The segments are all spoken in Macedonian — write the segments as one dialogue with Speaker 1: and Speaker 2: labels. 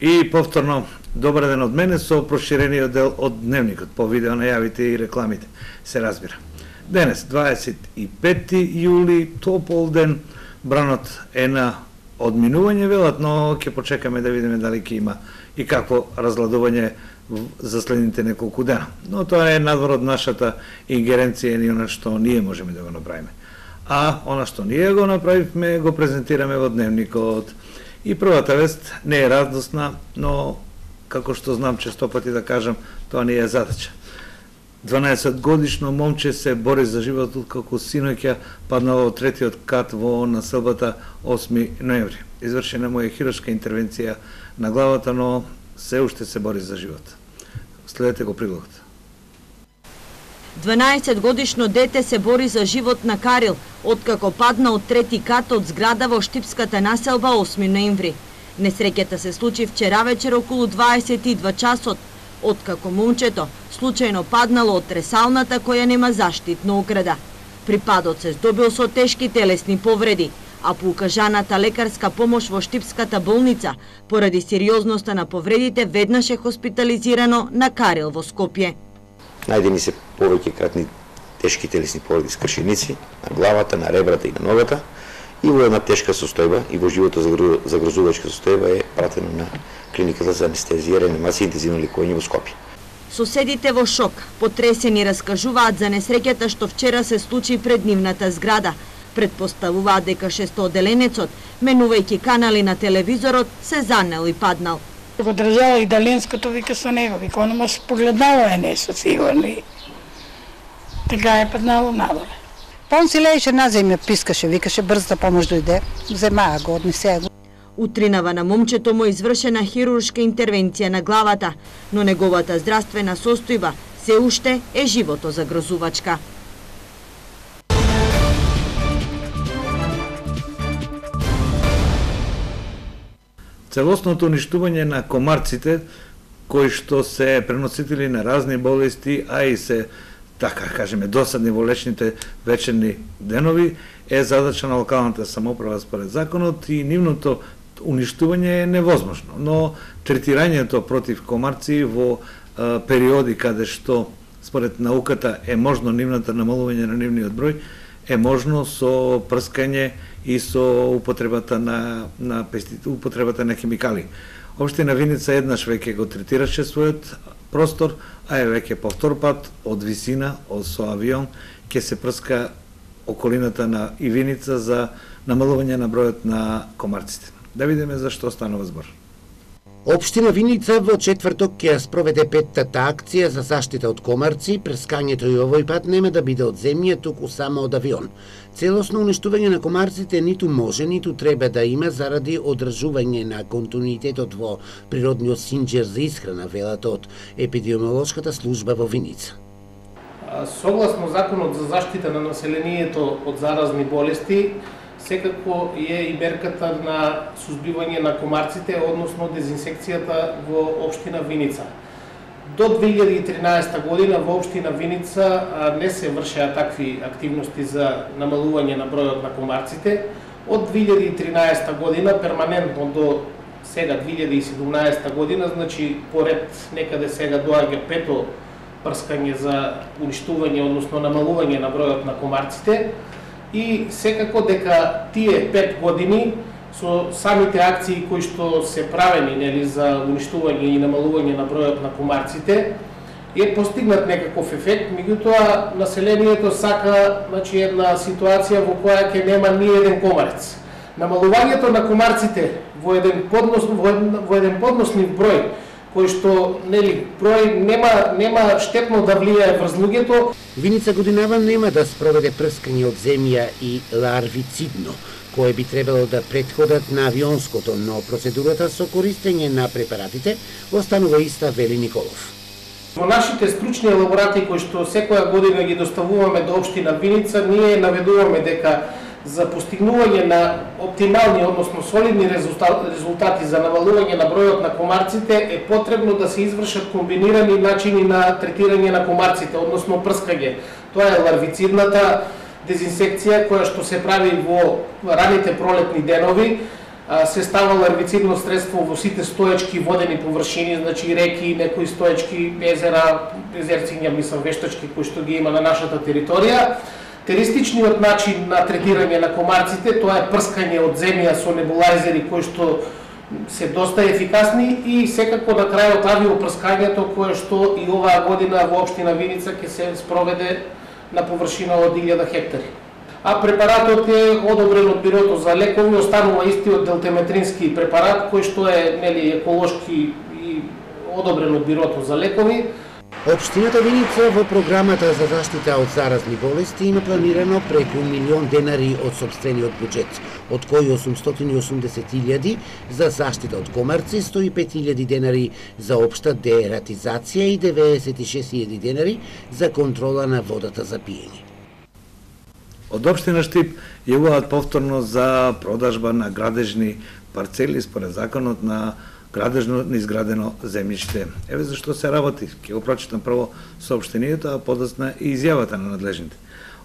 Speaker 1: И повторно, добар ден од мене со проширениот дел од Дневникот, по видео најавите и рекламите, се разбира. Денес, 25 јули, тополден, бранот е на одминување, велат, но ќе почекаме да видиме дали ќе има и какво разгладување за следните неколку дена. Но тоа е надвор од нашата ингеренција и она што ние можеме да го направиме. А она што ние го направивме, го презентираме во Дневникот. И првата вест не е радосна, но како што знам често пати да кажам, тоа не е задача. 12-годишно момче се бори за живот откако синоќа паднало од третиот кат во населбата 8 ноември. Извршена му е хируршка интервенција на главата, но се уште се бори за живот. Следете го прилогот.
Speaker 2: 12-годишно дете се бори за живот на Карил, откако падна од трети кат од зграда во штипската населба 8 ноември. Несреќата се случи вчера вечер околу 22 часот, откако момчето случајно паднало од тресалната која нема заштитна ограда. При падот се здобил со тешки телесни повреди, а по укажаната лекарска помош во штипската болница, поради сериозноста на повредите, веднаш е хоспитализирано на Карил во Скопје.
Speaker 3: Најдени се повеќе кратни тешки телесни повреди с кршеници на главата, на ребрата и на ногата, и во една тешка состојба и во живото загрозувачка состојба е пратено на клиниката за анестезија, реанимација и интензивно лекување во Скопје.
Speaker 2: Соседите во шок, потресени, раскажуваат за несреќата што вчера се случи пред нивната зграда. Предпоставуваат дека шестооделенецот, менувајќи канали на телевизорот, се занел и паднал.
Speaker 4: Го држала и Даленското, вика со него, вика, оно може погледнало е нешто сигурно. Така е паднало надоле.
Speaker 5: Па он си лееше на земја, пискаше, викаше брза помош дојде, земаа го, однесеа го.
Speaker 2: Утринава на момчето му извршена хируршка интервенција на главата, но неговата здравствена состојба се уште е живото загрозувачка.
Speaker 1: Целосното уништување на комарците, кои што се преносители на разни болести, а и се, така кажеме, досадни во лечните вечерни денови, е задача на локалната самоуправа според законот и нивното уништување е невозможно. Но третирањето против комарци во периоди каде што според науката е можно нивната намалување на нивниот број, е можно со прскање и со употребата на хемикали. Општина Виница еднаш веќе го третираше својот простор, а е веќе по втор пат од висина, со авион, ќе се прска околината на Ивиница за намалување на бројот на комарците. Да видиме за што станува збор.
Speaker 6: Општина Виница во четврток ќе спроведе петтата акција за заштита од комарци. Прескањето и овој пат нема да биде од земја, туку само од авион. Целосно уништување на комарците ниту може, ниту треба да има заради одржување на континуитетот во природниот синџер за исхрана, велат од епидемиолошката служба во Виница.
Speaker 7: Согласно Законот за заштита на населението од заразни болести, секако е и мерката на сузбивање на комарците, односно дезинсекцијата во општина Виница. До 2013 година во општина Виница не се вршеа такви активности за намалување на бројот на комарците. Од 2013 година перманентно до сега 2017 година, значи поред некаде сега доаѓа пето прскање за уништување, односно намалување на бројот на комарците. И секако дека тие 5 години со самите акции кои што се правени, нели, за уништување и намалување на бројот на комарците, е постигнат некаков ефект, меѓутоа населението сака, значи, една ситуација во која ќе нема ни еден комарец. Намалувањето на комарците во еден поднослив број, кој што, нели, број нема штетно да влијае врз луѓето.
Speaker 6: Виница годинава нема да спроведе прскање од земја и ларвицидно, кое би требало да претходат на авионското, но процедурата со користење на препаратите останува иста, вели Николов.
Speaker 7: Во нашите стручни елаборати кои што секоја година ги доставуваме до општина Виница, ние наведуваме дека за постигнување на оптимални, односно солидни резултати за намалување на бројот на комарците е потребно да се извршат комбинирани начини на третирање на комарците, односно прскање. Тоа е ларвицидната дезинсекција која што се прави во раните пролетни денови, се ставало ербицидно средство во сите стоечки водени површини, значи реки, некои стоечки, езера, езерциња, мислам, вештачки кои што ги има на нашата територија. Теристичниот начин на третирање на комарците, тоа е прскање од земја со небулайзери кои што се доста ефикасни и секако на крајот авиопрскањето кое што и оваа година во општина Виница ќе се спроведе на површина од 1000 хектари. А препаратот е одобрен од Бирото за лекови, останува истиот делтеметрински препарат кој што е еколошки и одобрен од Бирото за лекови.
Speaker 6: Општината Виница во програмата за заштита од заразни болести има планирано преку 1 милион денари од сопствениот буџет, од кои 880.000 за заштита од комарци, 105.000 денари за општа деератизација и 96.000 денари за контрола на водата за пиење.
Speaker 1: Од општина Штип јавуваат повторно за продажба на градежни парцели според законот на градежно неизградено земјиште. Еве зашто се работи. Ќе го прочитам прво соопштението, а подосна и изјавата на надлежните.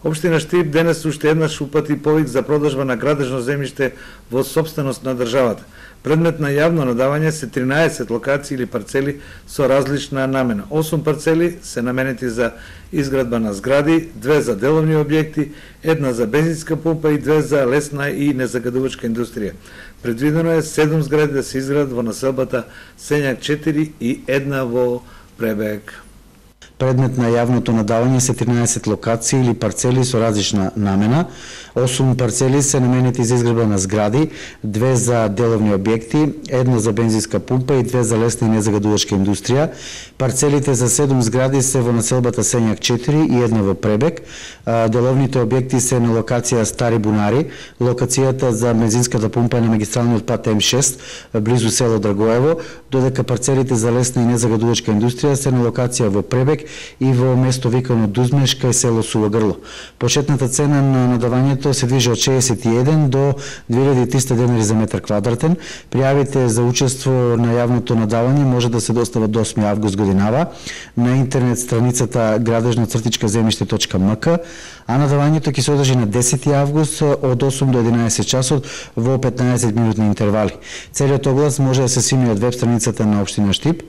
Speaker 1: Општина Штип денес уште еднаш упати повик за продажба на градежно земјиште во сопственост на државата. Предмет на јавно надавање се 13 локации или парцели со различна намена. 8 парцели се наменети за изградба на згради, 2 за деловни објекти, 1 за бензинска пумпа и 2 за лесна и незагадувачка индустрија. Предвидено е 7 згради да се изградат во населбата Сењак 4 и 1 во Пребег.
Speaker 8: Предмет на јавното надавање се 13 локации или парцели со различна намена. 8 парцели се наменети за изградба на згради, 2 за деловни објекти, 1 за бензинска пумпа и 2 за лесна и незагадувачка индустрија. Парцелите за 7 згради се во населбата Сењак 4 и 1 во Пребег. Деловните објекти се на локација Стари Бунари, локацијата за бензинската пумпа на магистралниот пат М6 близу село Драгоево, додека парцелите за лесна и незагадувачка индустрија се на локација во Пребег и во место викано Дузмеш кај село Суво Грло. Почетната цена на надавањето се движи од 61 до 2300 денари за метар квадратен. Пријавите за учество на јавното надавање може да се достават до 8 август годинава на интернет страницата градежно-земјиште.мк, а надавањето ќе се одржи на 10 август од 8 до 11 часот во 15 минутни интервали. Целиот оглас може да се свими од веб страницата на општина Штип.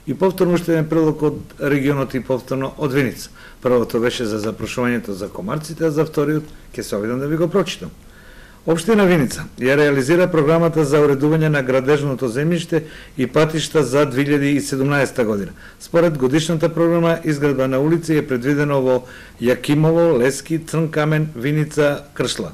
Speaker 1: И повторно уште еден предлог од регионот и повторно од Виница. Првото беше за запрошувањето за комарците, а за вториот ќе се обидам да ви го прочитам. Општина Виница ја реализира програмата за уредување на градежното земјиште и патишта за 2017 година. Според годишната програма, изградба на улици е предвидено во Јакимово, Лески, Црнкамен, Виница, Кршла.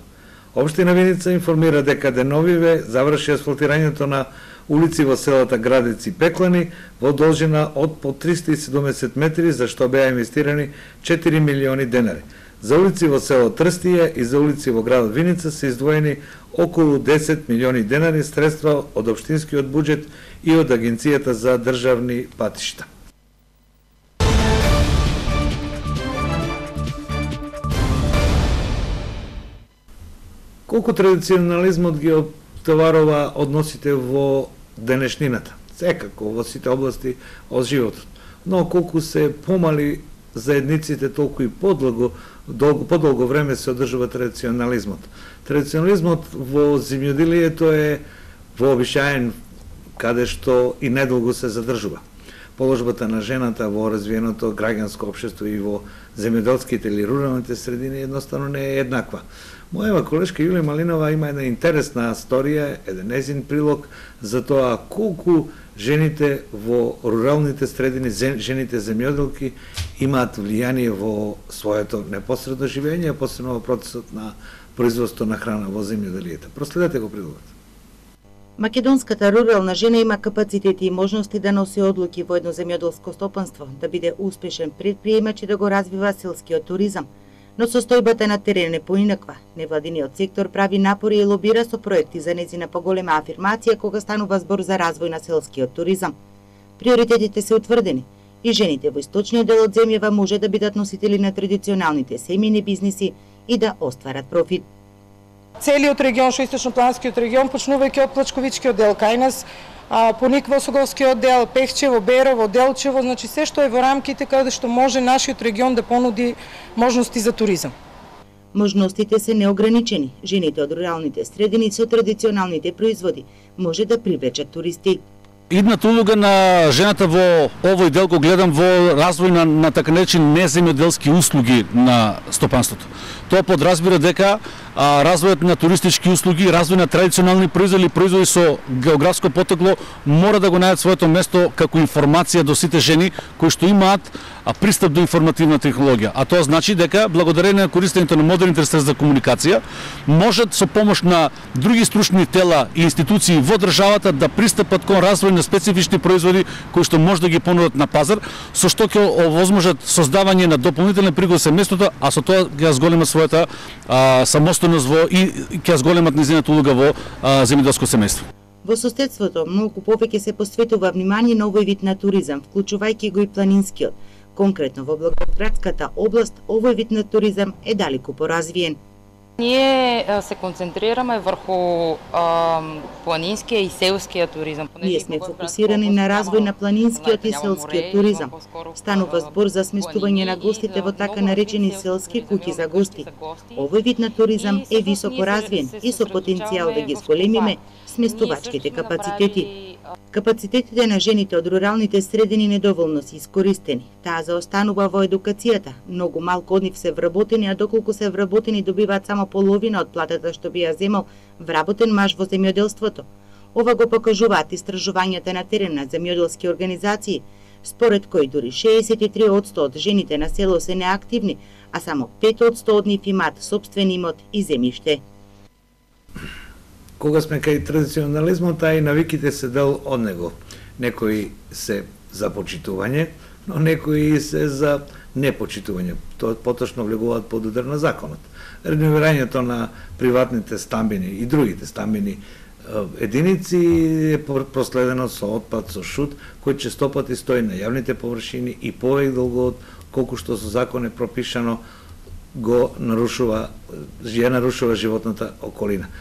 Speaker 1: Општина Виница информира дека деновиве заврши асфалтирањето на улици во селата Градец и Пеклани во должина од по 370 метри, за што беа инвестирани 4 милиони денари. За улици во село Трстија и за улици во градот Виница се издвоени околу 10 милиони денари средства од општинскиот буџет и од Агенцијата за државни патишта. Колку традиционализмот ги обтоварува односите во денешнината, секако во сите области од животот. Но колку се помали заедниците, толку и подолго време се одржува традиционализмот. Традиционализмот во земјоделието е вообичаен каде што и недолго се задржува. Положбата на жената во развиеното граѓанско општество и во земјоделските или руралните средини едноставно не е еднаква. Мојава колешка Јулија Малинова има една интересна историја, еден незин прилог за тоа колку жените во руралните средини, жените земјоделки имаат влијание во своето непосредно живење, посебно во процесот на производство на храна во земјоделието. Проследете го прилогот.
Speaker 2: Македонската рурална жена има капацитети и можности да носи одлуки во едно земјоделско стопанство, да биде успешен предприемач и да го развива селскиот туризам. Но состојбата на терен е поинаква. Невладиниот сектор прави напори и лобира со проекти за нејзина поголема афирмација кога станува збор за развој на селскиот туризам. Приоритетите се утврдени и жените во источниот дел од земјава може да бидат носители на традиционалните семејни бизниси и да остварат профит.
Speaker 4: Целиот регион, што источнопланскиот регион, почнувајќи од Плачковичкиот дел кај нас, пониква Осоговскиот дел, Пехчево, Берово, Делчево, значи се што е во рамките каде што може нашиот регион да понуди можности за туризам.
Speaker 9: Можностите се неограничени. Жените од руралните средини со традиционалните производи може да привлечат туристи.
Speaker 10: Идната улога на жената во овој дел го гледам во развој на така наречени неземјоделски услуги на стопанството. Тоа подразбира дека развојот на туристички услуги, развој на традиционални производи со географско потекло мора да го најдат своето место како информација до сите жени кои што имаат пристап до информативна технологија. А тоа значи дека благодарение на користењето на модерните средства за комуникација можат со помош на други стручни тела и институции во државата да пристапат кон развој на специфични производи кои што може да ги понудат на пазар, со што ќе овозможат создавање на дополнителен приход за семејството, а со тоа ќе зголемат својата самостојност и ќе зголемат низината улога во земјоделско семејство.
Speaker 9: Во соседството многу повеќе се посветува внимание на овој вид на туризам, вклучувајќи го и планинскиот. Конкретно во Благоевградската област овој вид на туризам е далеку поразвиен.
Speaker 11: Ние се концентрираме врху планинскиот и селскиот туризам.
Speaker 9: Ние сме фокусирани на развој на планинскиот и селскиот туризам. Станува збор за сместување на гостите во така наречени селски куќи за гости. Овој вид на туризам е високо развиен и со потенцијал да ги зголемиме сместувачките капацитети. Капацитетите на жените од руралните средини недоволно се искористени. Таа заостанува во едукацијата. Многу малку од нив се вработени, а доколку се вработени добиваат само половина од платата што би ја земал вработен маж во земјоделството. Ова го покажуваат истражувањата на терен на земјоделски организации, според кои дури 63% од жените на село се неактивни, а само 5% од нив имаат сопствен имот и земјиште.
Speaker 1: Кога сме кај традиционализмот, а и навиките се дел од него. Некои се за почитување, но некои се за непочитување. Тоа поточно влегуваат под удар на законот. Реновирањето на приватните стамбини и другите стамбини единици е проследено со отпад, со шут, кој честопати стои на јавните површини и повеќе од колку што со закон е пропишано ја нарушува животната околина.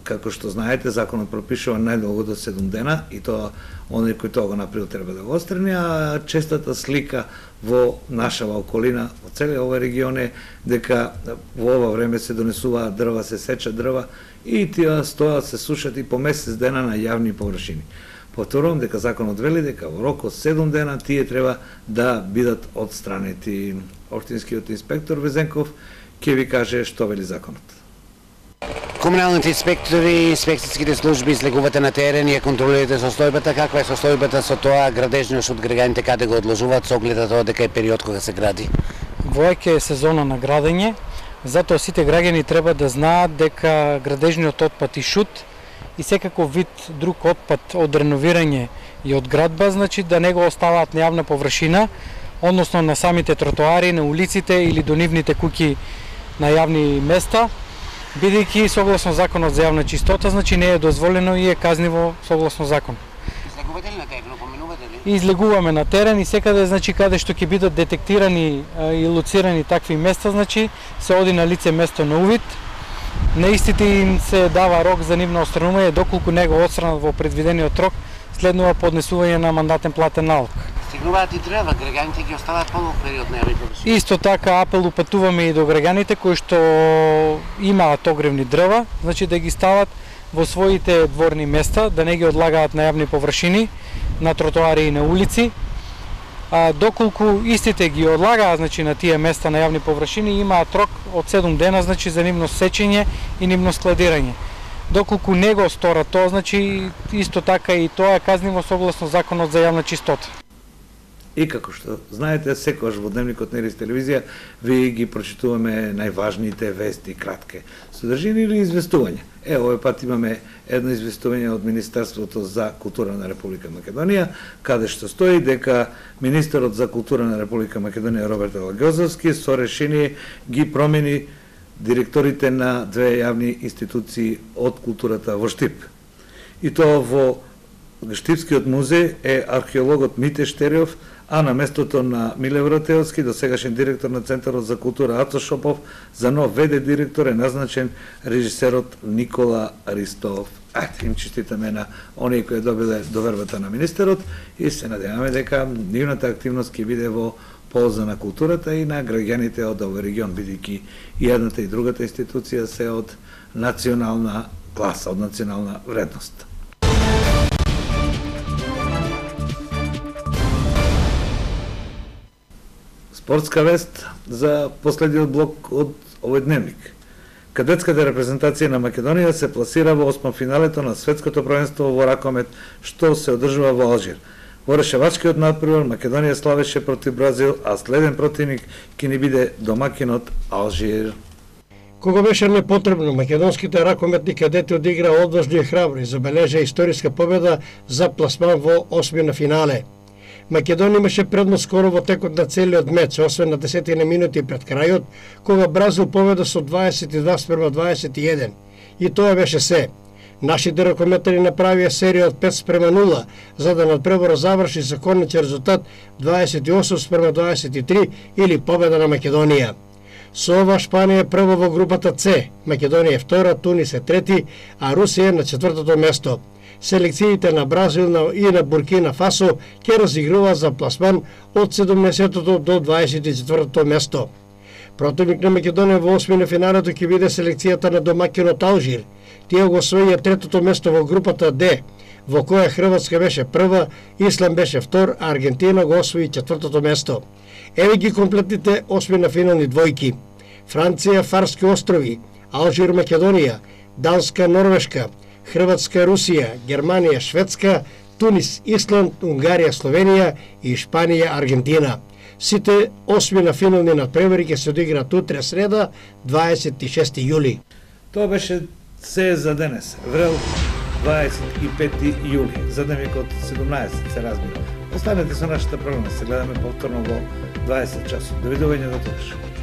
Speaker 1: Како што знаете, законот пропишува најдолго до 7 дена и тоа оние кои тоа го направил треба да го отстрани, а честата слика во нашава околина, во целиот овој регион е дека во ова време се донесуваат дрва, се сечат дрва и тие стојат, се сушат и по месец дена на јавни површини. Повторувам дека законот вели дека во рок од 7 дена тие треба да бидат отстранети. Општинскиот инспектор Везенков ќе ви каже што вели законот.
Speaker 6: Комуналните инспектори и инспекцијските служби излегувате на терен и ја контролирате состојбата. Каква е состојбата со тоа градежниот шут граѓаните каде го одложуваат со оглед на тоа дека е период кога се гради?
Speaker 12: Воеќе е сезона на градење, затоа сите граѓани треба да знаат дека градежниот отпад и шут и секаков вид друг отпад од реновирање и од градба, значи да не го оставаат на јавна површина, односно на самите тротоари, на улиците или до нивните куќи на јавни места, бидејќи согласно законот за јавна чистота, значи не е дозволено и е казниво согласно закон.
Speaker 6: Излегувате ли на терен, поминувате ли?
Speaker 12: Излегуваме на терен и секаде, значи каде што ќе бидат детектирани и лоцирани такви места, значи се оди на лице место на увид. На истите им се дава рок за нивно отстранување, доколку не го отстранат во предвидениот рок, следнува поднесување на мандатен платен налог.
Speaker 6: Стигнуваат и дрва, граѓаните ги оставаат подолг период на јавни површини.
Speaker 12: Исто така апел упатуваме и до граѓаните кои што имаат огревни дрва, значи да ги стават во своите дворни места, да не ги одлагаат на јавни површини, на тротоари и на улици. Доколку истите ги одлагаат, значи на тие места на јавни површини, имаат рок од 7 дена, значи за нивно сечење и нивно складирање. Доколку не го сторат тоа, значи исто така и тоа е казниво согласно законот за јавна чистота.
Speaker 1: И како што знаете, секогаш во дневникот на РИС телевизија ви ги прочитуваме најважните вести, кратке содржини или известување. Овој пат имаме едно известување од Министерството за култура на Република Македонија, каде што стои дека Министерот за култура на Република Македонија Роберт Алагјозовски со решение ги промени директорите на две јавни институции од културата во Штип. И тоа во Штипскиот музеј е археологот Мите Штериов, а на местото на Миле Вратеовски, досегашен директор на Центарот за култура Ацо Шопов, за нов ВД директор е назначен режисерот Никола Ристов. Им честитаме на оние кои добиле довербата на министерот и се надеваме дека нивната активност ќе биде во полза на културата и на граѓаните од овој регион, бидејќи и едната и другата институција се од национална класа, од национална вредност. Спортска вест за последниот блок од овој дневник. Кадетската репрезентација на Македонија се пласира во 8 финалето на светското првенство во ракомет, што се одржува во Алжир. Во решавачкиот надпревар Македонија славеше против Бразил, а следен противник ќе ни биде домакинот Алжир.
Speaker 13: Кога беше непотребно, македонските ракометни кадети одигра одважно и храбро и забележа историска победа за пласман во 8 на финале. Македонија имаше предност скоро во текот на целиот меч, освен на 10 минути пред крајот, кога Бразил победа со 22:21. И тоа беше се. Нашите ракометари направија серија од 5:0, за да надпреварот заврши со конечен резултат 28:23 или победа на Македонија. Со ова Шпанија е прва во групата С, Македонија е втора, Тунис е трети, а Русија е на четвртото место. Селекциите на Бразил и на Буркина Фасо ќе разигруваат за пласман од 17-то до 24-то место. Противник на Македонија во 8 на финалето ќе биде селекцијата на домакинот Алжир. Тие го освоија третото место во групата Д, во која Хрватска беше прва, Исланд беше втор, а Аргентина го освои четвртото место. Еве ги комплетните 8 на финални двојки. Франција, Фарски острови, Алжир, Македонија, Данска, Норвешка, Хрватска, Русија, Германија, Шведска, Тунис, Исланд, Унгарија, Словенија и Шпанија, Аргентина. Сите 8 на финални надпревари ќе се одиграат утре среда, 26 јули.
Speaker 1: Тоа беше се за денес. Врел 25 јули. За дневникот 17 се разбира. Останете со нашата програма, се гледаме повторно во 20 часот. Довидување до тогаш.